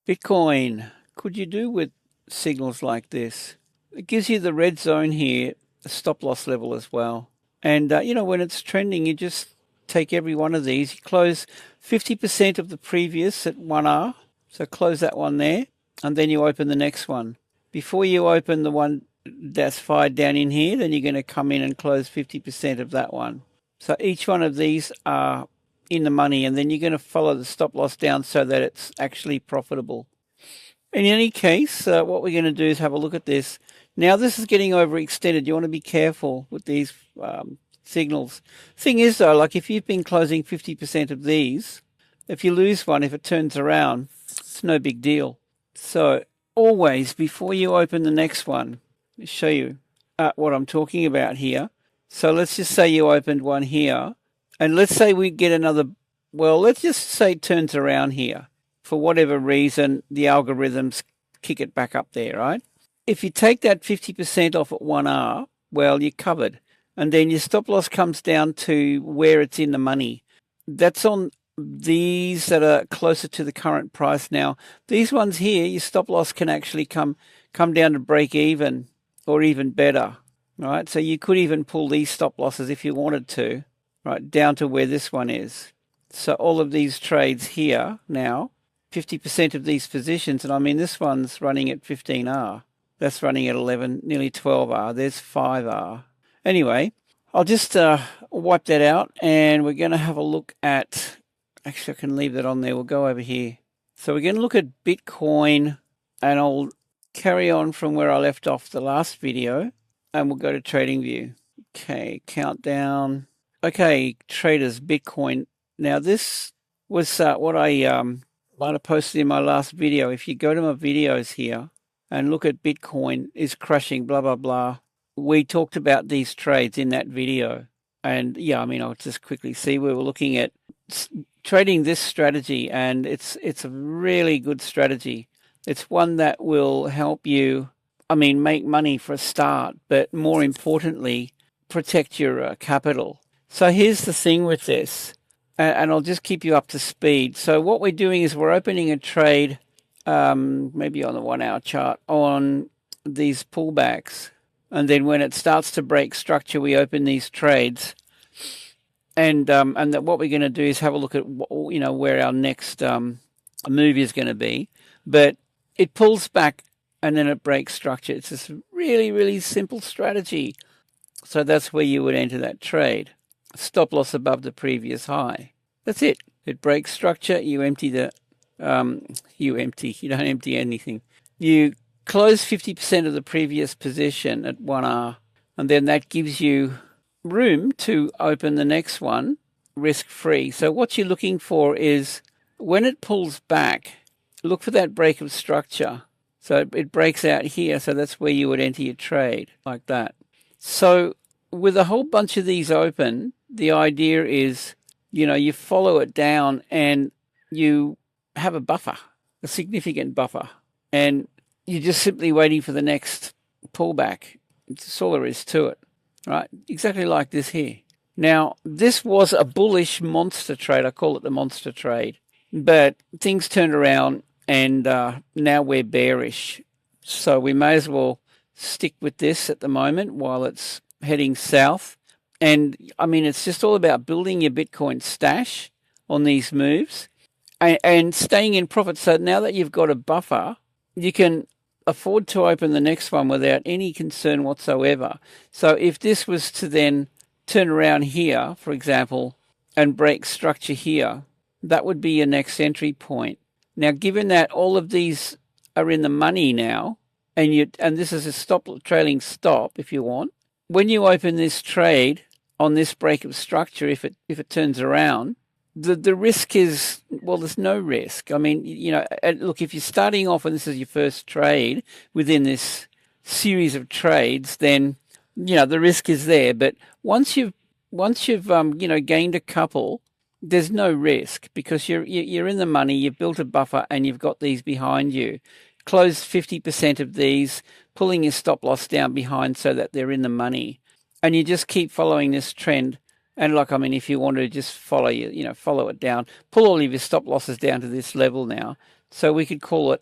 Bitcoin, could you do with signals like this? It gives you the red zone here, a stop loss level as well. And, when it's trending, you just take every one of these. You close 50% of the previous at 1R. So close that one there, and then you open the next one. Before you open the one that's fired down in here, then you're going to come in and close 50% of that one. So each one of these are in the money, and then you're going to follow the stop loss down so that it's actually profitable. In any case, what we're going to do is have a look at this. Now this is getting overextended. You want to be careful with these signals. Thing is though, like if you've been closing 50% of these, if you lose one, if it turns around, it's no big deal. So always, before you open the next one, let me show you what I'm talking about here. So let's just say you opened one here. And let's say we get another, well, let's just say it turns around here. For whatever reason, the algorithms kick it back up there, right? If you take that 50% off at 1R, well, you're covered. And then your stop loss comes down to where it's in the money. That's on these that are closer to the current price now. These ones here, your stop loss can actually come down to break even or even better, right? So you could even pull these stop losses if you wanted to. Right, down to where this one is. So all of these trades here now, 50% of these positions, and I mean this one's running at 15R. That's running at 11, nearly 12R. There's 5R. Anyway, I'll just wipe that out, and we're going to have a look at, actually I can leave that on there, we'll go over here. So we're going to look at Bitcoin, and I'll carry on from where I left off the last video, and we'll go to TradingView. Okay, countdown. Okay, traders, Bitcoin. Now this was what I might have posted in my last video. If you go to my videos here and look at Bitcoin is crushing, blah, blah, blah. We talked about these trades in that video. And yeah, I mean, I'll just quickly see, we were looking at trading this strategy, and it's a really good strategy. It's one that will help you, I mean, make money for a start, but more importantly, protect your capital. So here's the thing with this, and I'll just keep you up to speed. So what we're doing is we're opening a trade, maybe on the 1 hour chart, on these pullbacks. And then when it starts to break structure, we open these trades. And that what we're going to do is have a look at, where our next move is going to be. But it pulls back and then it breaks structure. It's this really, really simple strategy. So that's where you would enter that trade. Stop loss above the previous high. That's it. It breaks structure. You empty the, you don't empty anything. You close 50% of the previous position at 1R, and then that gives you room to open the next one risk-free. So what you're looking for is when it pulls back, look for that break of structure. So it breaks out here, so that's where you would enter your trade, like that. So with a whole bunch of these open, the idea is, you follow it down and you have a buffer, a significant buffer, and you're just simply waiting for the next pullback. That's all there is to it, right? Exactly like this here. Now, this was a bullish monster trade. I call it the monster trade. But things turned around, and now we're bearish. So we may as well stick with this at the moment while it's heading south. And I mean, it's just all about building your Bitcoin stash on these moves and staying in profit. So now that you've got a buffer, you can afford to open the next one without any concern whatsoever. So if this was to then turn around here, for example, and break structure here, that would be your next entry point. Now, given that all of these are in the money now, and this is a trailing stop if you want, when you open this trade on this break of structure, if it turns around, the risk is, well, there's no risk. I mean, look, if you're starting off and this is your first trade within this series of trades, then, the risk is there. But once you've gained a couple, there's no risk because you're in the money, you've built a buffer, and you've got these behind you. Close 50% of these, pulling your stop loss down behind so that they're in the money. And you just keep following this trend. And if you want to just follow it down, pull all of your stop losses down to this level now. So we could call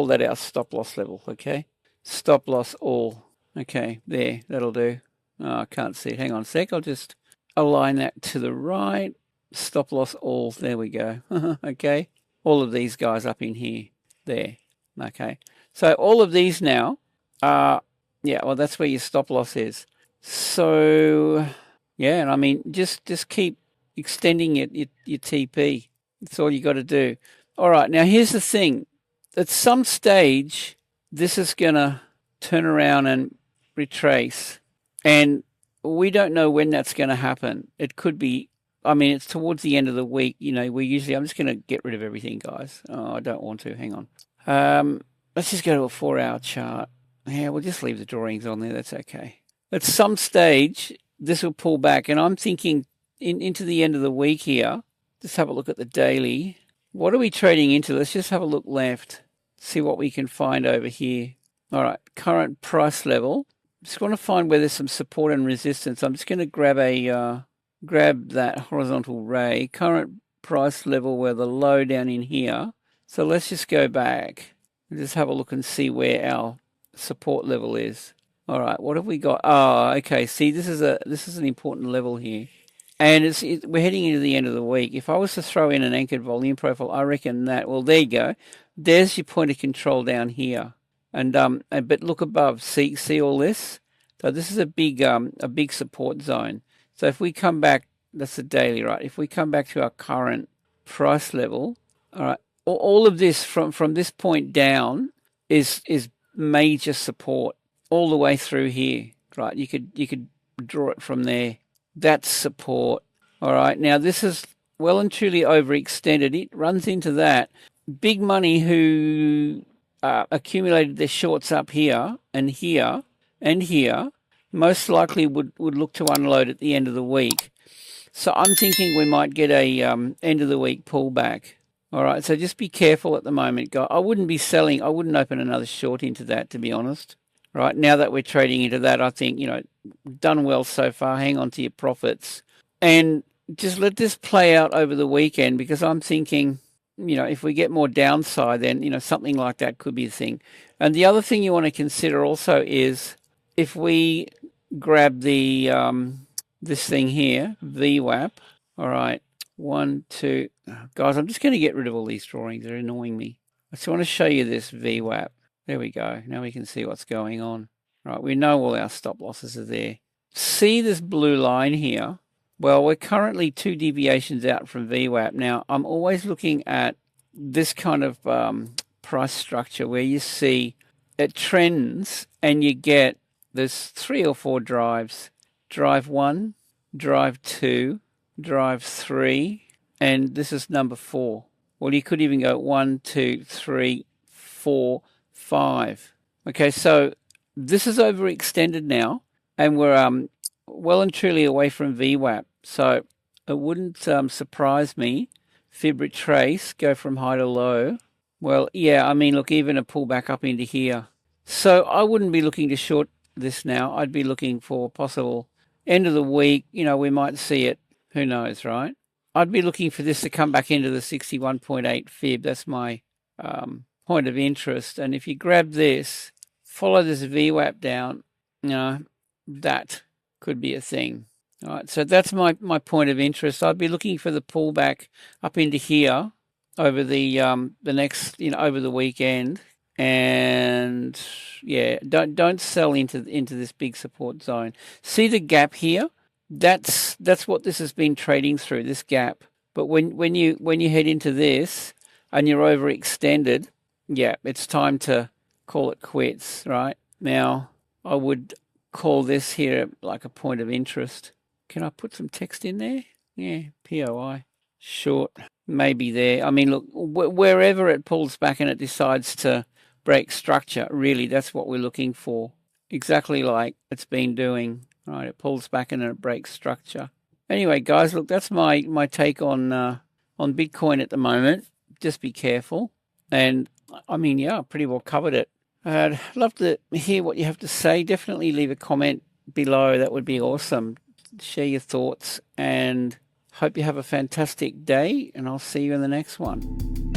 that our stop loss level, okay? Stop loss all. Okay, there, that'll do. Oh, I can't see it. Hang on a sec. I'll just align that to the right. Stop loss all. There we go. Okay. All of these guys up in here. There. Okay. So all of these now are, yeah, well, that's where your stop loss is. So, yeah, and I mean, just keep extending your TP. That's all you got to do. All right. Now, here's the thing. At some stage, this is going to turn around and retrace. And we don't know when that's going to happen. It could be, I mean, it's towards the end of the week. You know, I'm just going to get rid of everything, guys. Oh, I don't want to. Hang on. Let's just go to a 4-hour chart. Yeah, we'll just leave the drawings on there. That's okay. At some stage, this will pull back. And I'm thinking into the end of the week here. Just have a look at the daily. What are we trading into? Let's just have a look left. See what we can find over here. All right, current price level. Just want to find where there's some support and resistance. I'm just going to grab that horizontal ray. Current price level, where the low down in here. So let's just go back and just have a look and see where our support level is. All right, what have we got? Oh, okay. See, this is an important level here. And we're heading into the end of the week. If I was to throw in an anchored volume profile, I reckon that, well, there you go. There's your point of control down here. And but look above, see all this? So this is a big support zone. So if we come back, that's the daily, right? If we come back to our current price level, all right, all of this from this point down is major support all the way through here, right? You could draw it from there. That's support. All right. Now this is well and truly overextended. It runs into that. Big money who accumulated their shorts up here and here and here most likely would look to unload at the end of the week. So I'm thinking we might get a end of the week pullback. All right. So just be careful at the moment, guys. I wouldn't be selling. I wouldn't open another short into that, to be honest. Right now that we're trading into that, I think, done well so far. Hang on to your profits and just let this play out over the weekend, because I'm thinking, if we get more downside, then, something like that could be a thing. And the other thing you want to consider also is if we grab the this thing here, VWAP. All right, 1, 2, guys, I'm just going to get rid of all these drawings. They're annoying me. I just want to show you this VWAP. There we go. Now we can see what's going on. Right, we know all our stop losses are there. See this blue line here? Well, we're currently 2 deviations out from VWAP. Now, I'm always looking at this kind of price structure where you see it trends and you get, there's 3 or 4 drives. Drive 1, drive 2, drive 3, and this is number 4. Well, you could even go 1, 2, 3, 4, 5. Okay, so this is overextended now, and we're well and truly away from VWAP. So it wouldn't surprise me. Fib retrace, go from high to low. Well, yeah, I mean, look, even a pullback up into here. So I wouldn't be looking to short this now. I'd be looking for possible end of the week. We might see it. Who knows, right? I'd be looking for this to come back into the 61.8 fib. That's my point of interest. And if you grab this, follow this VWAP down, that could be a thing. All right, so that's my point of interest. I'd be looking for the pullback up into here over the next, over the weekend. And yeah, don't sell into this big support zone. See the gap here? That's what this has been trading through, this gap. But when you head into this and you're overextended, yeah, it's time to call it quits, right? Now, I would call this here like a point of interest. Can I put some text in there? Yeah, POI. Short, maybe there. I mean, look, wherever it pulls back and it decides to break structure, really, that's what we're looking for. Exactly like it's been doing. Right, it pulls back and it breaks structure. Anyway, guys, look, that's my take on Bitcoin at the moment. Just be careful. And I mean, yeah, I pretty well covered it. I'd love to hear what you have to say. Definitely leave a comment below. That would be awesome. Share your thoughts and hope you have a fantastic day, and I'll see you in the next one.